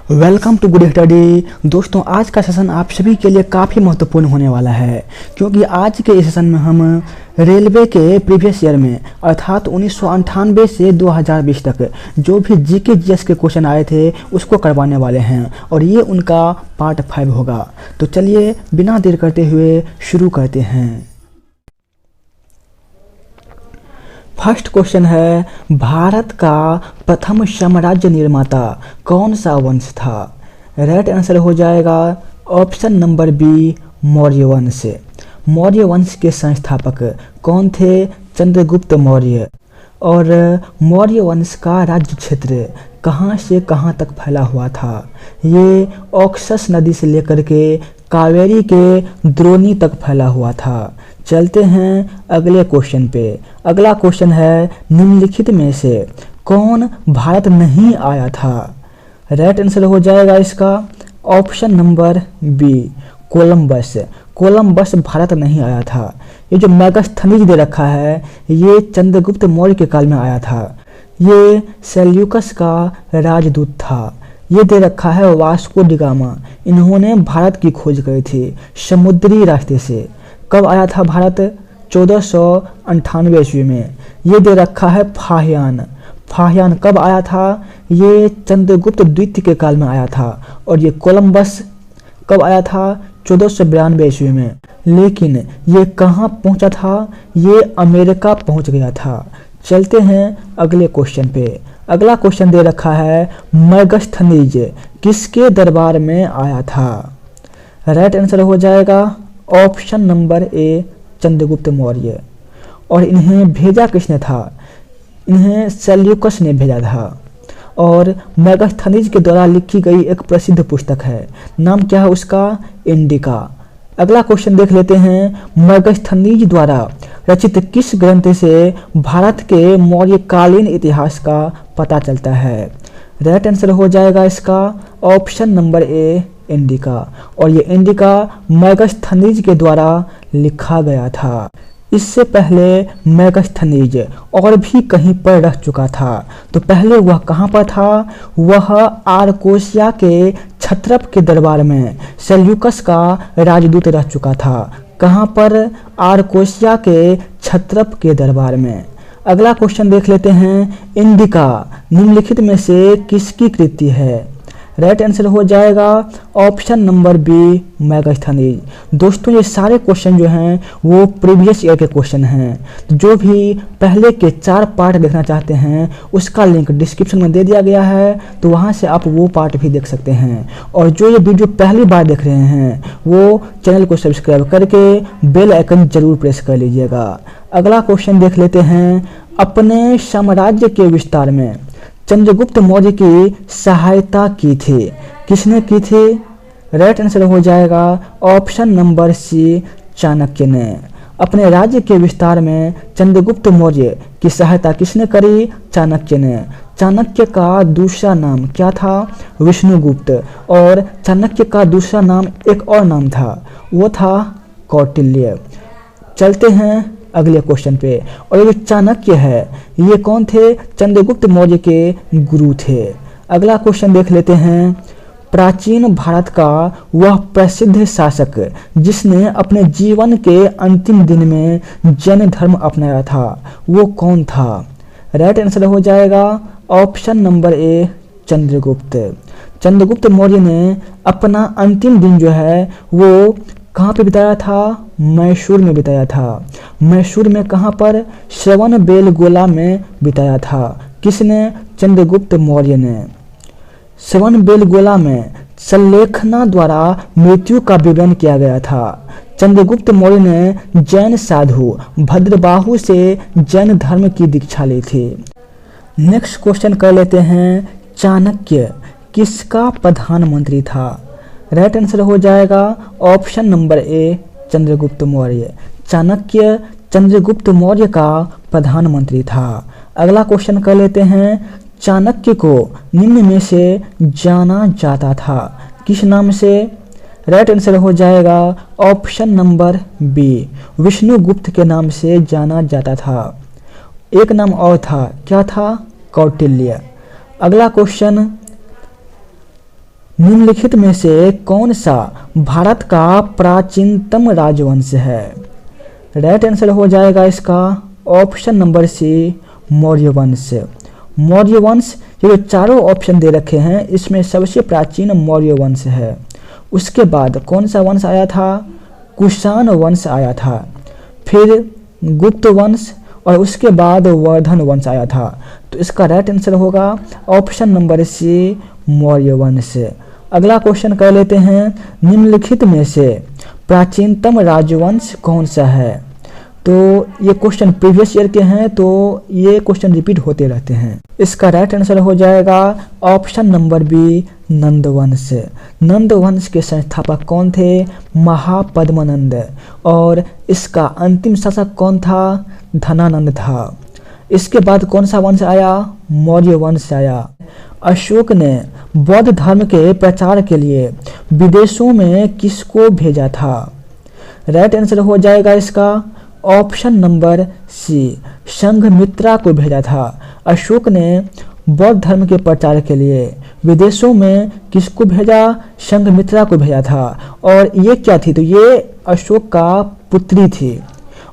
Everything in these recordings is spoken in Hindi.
Welcome to good study. दोस्तों, आज का सेशन आप सभी के लिए काफ़ी महत्वपूर्ण होने वाला है, क्योंकि आज के इस सेशन में हम रेलवे के प्रीवियस ईयर में अर्थात 1998 से 2020 तक जो भी जीके जीएस के क्वेश्चन आए थे उसको करवाने वाले हैं और ये उनका पार्ट 5 होगा। तो चलिए बिना देर करते हुए शुरू करते हैं। फर्स्ट क्वेश्चन है, भारत का प्रथम साम्राज्य निर्माता कौन सा वंश था? राइट आंसर हो जाएगा ऑप्शन नंबर बी, मौर्य वंश। मौर्य वंश के संस्थापक कौन थे? चंद्रगुप्त मौर्य। और मौर्य वंश का राज्य क्षेत्र कहाँ से कहाँ तक फैला हुआ था? ये ऑक्सस नदी से लेकर के कावेरी के द्रोणी तक फैला हुआ था। चलते हैं अगले क्वेश्चन पे। अगला क्वेश्चन है, निम्नलिखित में से कौन भारत नहीं आया था? राइट आंसर हो जाएगा इसका option number B, Columbus. Columbus Bharat नहीं आया था। ये जो मेगास्थनीज दे रखा है ये चंद्रगुप्त मौर्य के काल में आया था। ये सेल्यूकस का राजदूत था। ये दे रखा है वास्को डी गामा। इन्होंने भारत की खोज करी थी समुद्री रास्ते से। कब आया था भारत? 1498 ईस्वी में। ये दे रखा है फाहियान। फाहियान कब आया था? ये चंद्रगुप्त द्वितीय के काल में आया था। और ये कोलंबस कब आया था? 1492 ईस्वी में। लेकिन ये कहाँ पहुंचा था? ये अमेरिका पहुंच गया था। चलते हैं अगले क्वेश्चन पे। अगला क्वेश्चन दे रखा है, मेगास्थनीज किसके दरबार में आया था? राइट आंसर हो जाएगा option number A, Chandragupta Maurya. और इन्हें भेजा किसने था? इन्हें सेल्यूकस ने भेजा था। और मेगास्थनीज के द्वारा लिखी गई एक प्रसिद्ध पुस्तक है, नाम क्या है उसका? इंडिका। अगला क्वेश्चन देख लेते हैं, मेगास्थनीज द्वारा रचित किस ग्रंथ से भारत के मौर्यकालीन इतिहास का पता चलता है? राइट आंसर हो जाएगा इसका ऑप्शन नंबर ए, इंडिका। और ये इंडिका मेगास्थनीज के द्वारा लिखा गया था। इससे पहले मेगास्थनीज और भी कहीं पर रह चुका था। तो पहले वह कहाँ पर था? वह आर्कोसिया के क्षत्रप के दरबार में सेल्यूकस का राजदूत रह चुका था। कहाँ पर? आर्कोसिया के क्षत्रप के दरबार में। अगला क्वेश्चन देख लेते हैं, इंडिका निम्नलिखित में से किसकी कृति है? राइट आंसर हो जाएगा ऑप्शन नंबर बी, मेगास्थनीज। दोस्तों, ये सारे क्वेश्चन जो हैं वो प्रीवियस ईयर के क्वेश्चन हैं। जो भी पहले के 4 पार्ट देखना चाहते हैं उसका लिंक डिस्क्रिप्शन में दे दिया गया है, तो वहां से आप वो पार्ट भी देख सकते हैं। और जो ये वीडियो पहली बार देख रहे हैं वो चैनल को सब्सक्राइब करके बेल आइकन जरूर प्रेस कर लीजिएगा। अगला क्वेश्चन देख लेते हैं, अपने साम्राज्य के विस्तार में चंद्रगुप्त मौर्य की सहायता की थी। किसने की थी? राइट आंसर हो जाएगा ऑप्शन नंबर सी, चाणक्य ने। अपने राज्य के विस्तार में चंद्रगुप्त मौर्य की सहायता किसने करी? चाणक्य ने। चाणक्य का दूसरा नाम क्या था? विष्णुगुप्त। और चाणक्य का दूसरा नाम एक और नाम था, वो था कौटिल्य। चलते हैं अगले क्वेश्चन पे। और ये चाणक्य है ये कौन थे? चंद्रगुप्त मौर्य के गुरु थे। अगला क्वेश्चन देख लेते हैं, प्राचीन भारत का वह प्रसिद्ध शासक जिसने अपने जीवन के अंतिम दिन में जैन धर्म अपनाया था, वो कौन था? राइट आंसर हो जाएगा option number A, Chandragupta. Chandragupta Maurya ने अपना अंतिम दिन जो है वो कहाँ पे बिताया था? मैसूर में बिताया था। मैसूर में कहाँ पर? श्रवणबेलगोला में बिताया था। किसने? चंद्रगुप्त मौर्य ने। श्रवणबेलगोला में सल्लेखना द्वारा मृत्यु का विवरण किया गया था। चंद्रगुप्त मौर्य ने जैन साधु भद्रबाहु से जैन धर्म की दीक्षा ली थी। नेक्स्ट क्वेश्चन कर लेते हैं, चाणक्य किसका प्रधानमंत्री था? राइट आंसर हो जाएगा option number A, Chandragupta Maurya. Chanakya Chandragupta Maurya का प्रधानमंत्री था। अगला क्वेश्चन कर लेते हैं, चाणक्य को निम्न में से जाना जाता था किस नाम से? राइट आंसर हो जाएगा ऑप्शन नंबर बी, विष्णुगुप्त के नाम से जाना जाता था। एक नाम और था, क्या था? कौटिल्य। अगला क्वेश्चन, निम्नलिखित में से कौन सा भारत का प्राचीनतम राजवंश है? राइट आंसर हो जाएगा इसका ऑप्शन नंबर सी, मौर्य वंश। मौर्य वंश, ये जो चारों ऑप्शन दे रखे हैं इसमें सबसे प्राचीन मौर्य वंश है। उसके बाद कौन सा वंश आया था? कुषाण वंश आया था, फिर गुप्त वंश और उसके बाद वर्धन वंश आया था। तो इसका राइट आंसर होगा ऑप्शन नंबर सी, मौर्य वंश। अगला क्वेश्चन कर लेते हैं, निम्नलिखित में से प्राचीनतम राजवंश कौन सा है? तो ये क्वेश्चन प्रीवियस ईयर के हैं, तो ये क्वेश्चन रिपीट होते रहते हैं। इसका राइट आंसर हो जाएगा ऑप्शन नंबर बी, नंद वंश। नंद वंश के संस्थापक कौन थे? महापद्मनंद। और इसका अंतिम शासक कौन था? धनानंद था। इसके बाद कौन सा वंश आया? मौर्य वंश आया। अशोक ने बौद्ध धर्म के प्रचार के लिए विदेशों में किसको भेजा था? राइट आंसर हो जाएगा इसका ऑप्शन नंबर सी, संघमित्रा को भेजा था। अशोक ने बौद्ध धर्म के प्रचार के लिए विदेशों में किसको भेजा? संघमित्रा को भेजा था। और ये क्या थी? तो ये अशोक का पुत्री थी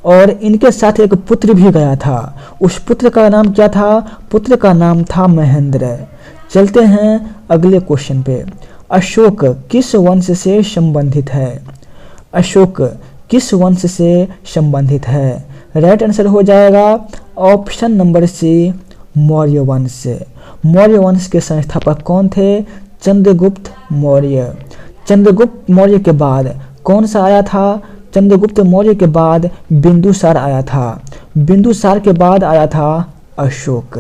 और इनके साथ एक पुत्र भी गया था। उस पुत्र का नाम क्या था? पुत्र का नाम था महेंद्र। चलते हैं अगले क्वेश्चन पे। अशोक किस वंश से संबंधित है? अशोक किस वंश से संबंधित है? राइट आंसर हो जाएगा ऑप्शन नंबर सी, मौर्य वंश। मौर्य वंश के संस्थापक कौन थे? चंद्रगुप्त मौर्य। चंद्रगुप्त मौर्य के बाद कौन सा आया था? चंद्रगुप्त मौर्य के बाद बिंदुसार आया था। बिंदुसार के बाद आया था अशोक।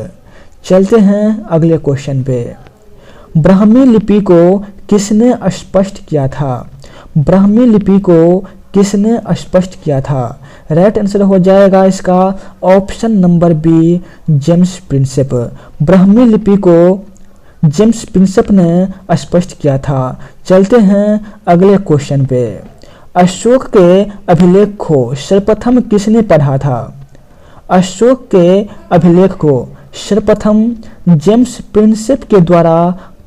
चलते हैं अगले क्वेश्चन पे। ब्राह्मी लिपि को किसने स्पष्ट किया था? ब्राह्मी लिपि को किसने स्पष्ट किया था? राइट आंसर हो जाएगा इसका option number B, James Prinsep. Brahmi लिपि को जेम्स प्रिंसेप ने स्पष्ट किया था। चलते हैं अगले क्वेश्चन पे। अशोक के अभिलेख को सर्वप्रथम किसने पढ़ा था? अशोक के अभिलेख को सर्वप्रथम जेम्स प्रिंसेप के द्वारा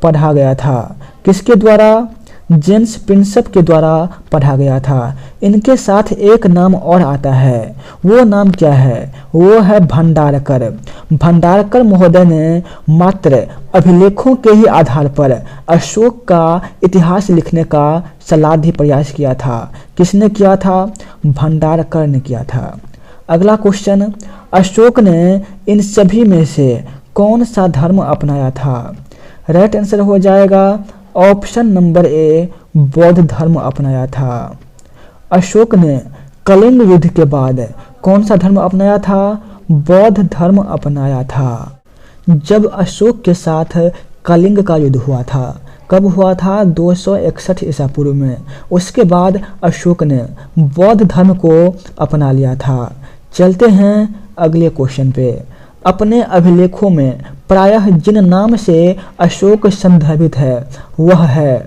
पढ़ा गया था। किसके द्वारा? जेम्स प्रिंसेप के द्वारा पढ़ा गया था। इनके साथ एक नाम और आता है, वो नाम क्या है? वो है भंडारकर। भंडारकर महोदय ने मात्र अभिलेखों के ही आधार पर अशोक का इतिहास लिखने का सलाधी प्रयास किया था। किसने किया था? भंडारकर ने किया था। अगला क्वेश्चन, अशोक ने इन सभी में से कौन सा धर्म अपनाया था? राइट आंसर हो जाएगा ऑप्शन नंबर ए, बौद्ध धर्म अपनाया था। अशोक ने कलिंग युद्ध के बाद कौन सा धर्म अपनाया था? बौद्ध धर्म अपनाया था। जब अशोक के साथ कलिंग का युद्ध हुआ था, कब हुआ था? 261 ईसा पूर्व में। उसके बाद अशोक ने बौद्ध धर्म को अपना लिया था। चलते हैं अगले क्वेश्चन पे। अपने अभिलेखों में प्रायः जिन नाम से अशोक संदर्भित है वह है,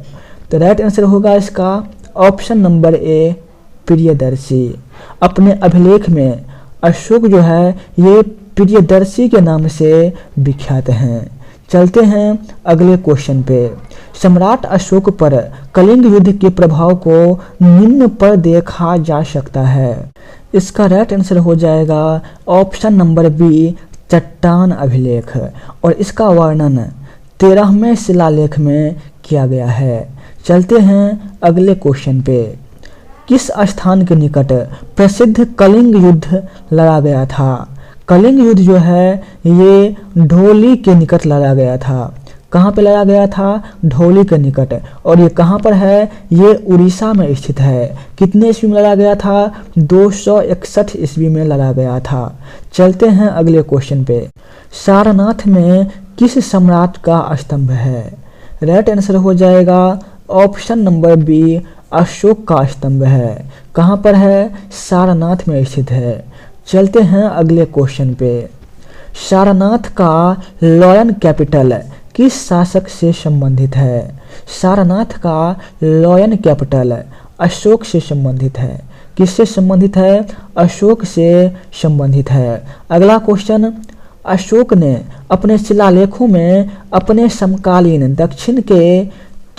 तो राइट आंसर होगा इसका ऑप्शन नंबर ए, प्रियदर्शी। अपने अभिलेख में अशोक जो है ये प्रियदर्शी के नाम से विख्यात हैं। चलते हैं अगले क्वेश्चन पे। सम्राट अशोक पर कलिंग युद्ध के प्रभाव को निम्न पर देखा जा सकता है। इसका राइट आंसर हो जाएगा ऑप्शन नंबर बी, चट्टान अभिलेख। और इसका वर्णन 13वें शिलालेख में किया गया है। चलते हैं अगले क्वेश्चन पे। किस स्थान के निकट प्रसिद्ध कलिंग युद्ध लड़ा गया था? कलिंग युद्ध जो है ये ढोली के निकट लड़ा गया था। कहाँ पे लड़ा गया था? ढोली के निकट। और ये कहाँ पर है? ये उड़ीसा में स्थित है। कितने ईस्वी में लड़ा गया था? 261 ईस्वी में लड़ा गया था। चलते हैं अगले क्वेश्चन पे। सारनाथ में किस सम्राट का स्तंभ है? राइट आंसर हो जाएगा ऑप्शन नंबर बी, अशोक का स्तंभ है। कहाँ पर है? सारनाथ में स्थित है। चलते हैं अगले क्वेश्चन पे। सारनाथ का लॉयन कैपिटल किस शासक से संबंधित है? सारनाथ का लॉयन कैपिटल अशोक से संबंधित है। किससे संबंधित है? अशोक से संबंधित है। अगला क्वेश्चन, अशोक ने अपने शिलालेखों में अपने समकालीन दक्षिण के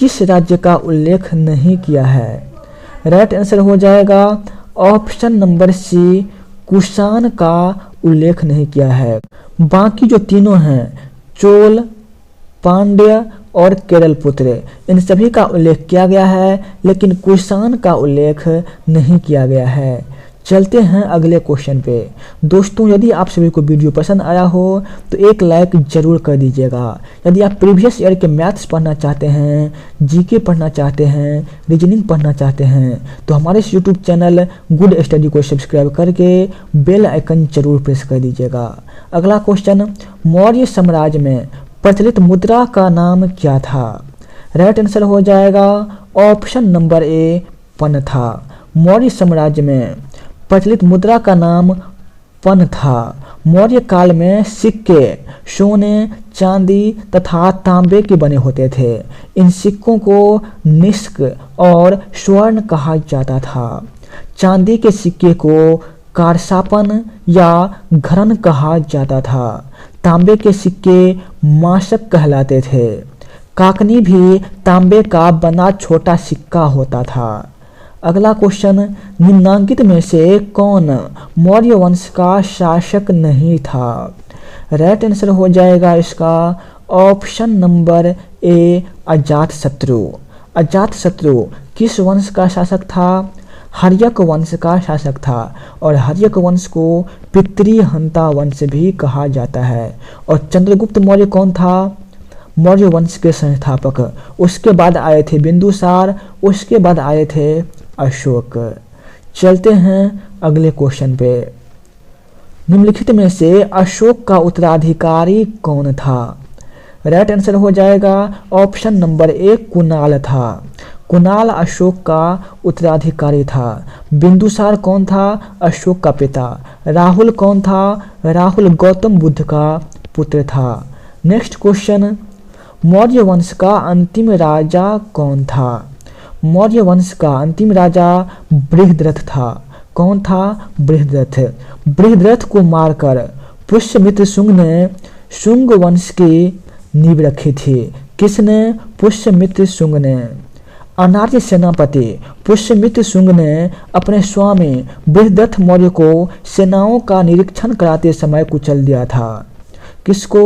किस राज्य का उल्लेख नहीं किया है? राइट आंसर हो जाएगा ऑप्शन नंबर सी, कुषाण का उल्लेख नहीं किया है। बाकी जो तीनों हैं, चोल, पांड्य और केरल पुत्र, इन सभी का उल्लेख किया गया है, लेकिन कुषाण का उल्लेख नहीं किया गया है। चलते हैं अगले क्वेश्चन पे। दोस्तों, यदि आप सभी को वीडियो पसंद आया हो तो एक लाइक जरूर कर दीजिएगा। यदि आप प्रीवियस ईयर के मैथ्स पढ़ना चाहते हैं, जीके पढ़ना चाहते हैं, रीजनिंग पढ़ना चाहते हैं, तो हमारे इस यूट्यूब चैनल गुड स्टडी को सब्सक्राइब करके बेल आइकन जरूर प्रेस कर दीजिएगा। अगला क्वेश्चन, मौर्य साम्राज्य में प्रचलित मुद्रा का नाम क्या था? राइट आंसर हो जाएगा ऑप्शन नंबर ए, पन था। मौर्य साम्राज्य में प्रचलित मुद्रा का नाम पन था। मौर्य काल में सिक्के सोने, चांदी तथा तांबे के बने होते थे। इन सिक्कों को निष्क और स्वर्ण कहा जाता था। चांदी के सिक्के को कारसापन या घरन कहा जाता था। तांबे के सिक्के मासक कहलाते थे। काकनी भी तांबे का बना छोटा सिक्का होता था। अगला क्वेश्चन, निम्नांकित में से कौन मौर्य वंश का शासक नहीं था? राइट आंसर हो जाएगा इसका option number A, Ajatashatru. Ajatashatru किस वंश का शासक था? हर्यक वंश का शासक था, और हर्यक वंश को पितृहंता वंश भी कहा जाता है। और चंद्रगुप्त मौर्य कौन था? मौर्य वंश के संस्थापक। उसके बाद आए थे बिंदुसार, उसके बाद आए थे अशोक। चलते हैं अगले क्वेश्चन पे। निम्नलिखित में से अशोक का उत्तराधिकारी कौन था? राइट आंसर हो जाएगा ऑप्शन नंबर ए, कुणाल था। कुणाल अशोक का उत्तराधिकारी था। बिंदुसार कौन था? अशोक का पिता। राहुल कौन था? राहुल गौतम बुद्ध का पुत्र था। नेक्स्ट क्वेश्चन, मौर्य वंश का अंतिम राजा कौन था? मौर्य वंश का अंतिम राजा बृहद्रथ था। कौन था? बृहद्रथ। बृहद्रथ को मारकर पुष्यमित्र शुंग ने शुंग वंश की नींव रखी थी। किसने? पुष्यमित्र शुंग ने। अनार्य सेनापति पुष्यमित्र शुंग ने अपने स्वामी बृहद्रथ मौर्य को सेनाओं का निरीक्षण कराते समय कुचल दिया था। किसको?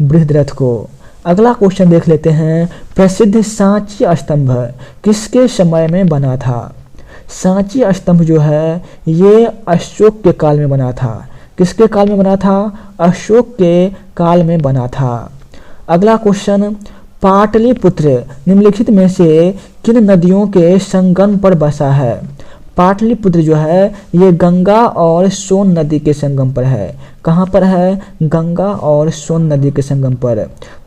बृहद्रथ को। अगला क्वेश्चन देख लेते हैं। प्रसिद्ध सांची स्तंभ किसके समय में बना था? सांची स्तंभ जो है ये अशोक के काल में बना था। किसके काल में बना था? अशोक के काल में बना था। अगला क्वेश्चन, पाटलिपुत्र निम्नलिखित में से किन नदियों के संगम पर बसा है? पाटलिपुत्र जो है ये गंगा और सोन नदी के संगम पर है। कहाँ पर है? गंगा और सोन नदी के संगम पर।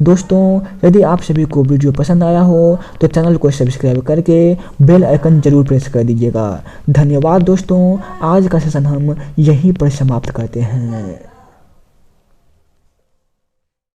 दोस्तों, यदि आप सभी को वीडियो पसंद आया हो तो चैनल को सब्सक्राइब करके बेल आइकन जरूर प्रेस कर दीजिएगा। धन्यवाद दोस्तों, आज का सेशन हम यहीं पर समाप्त करते हैं।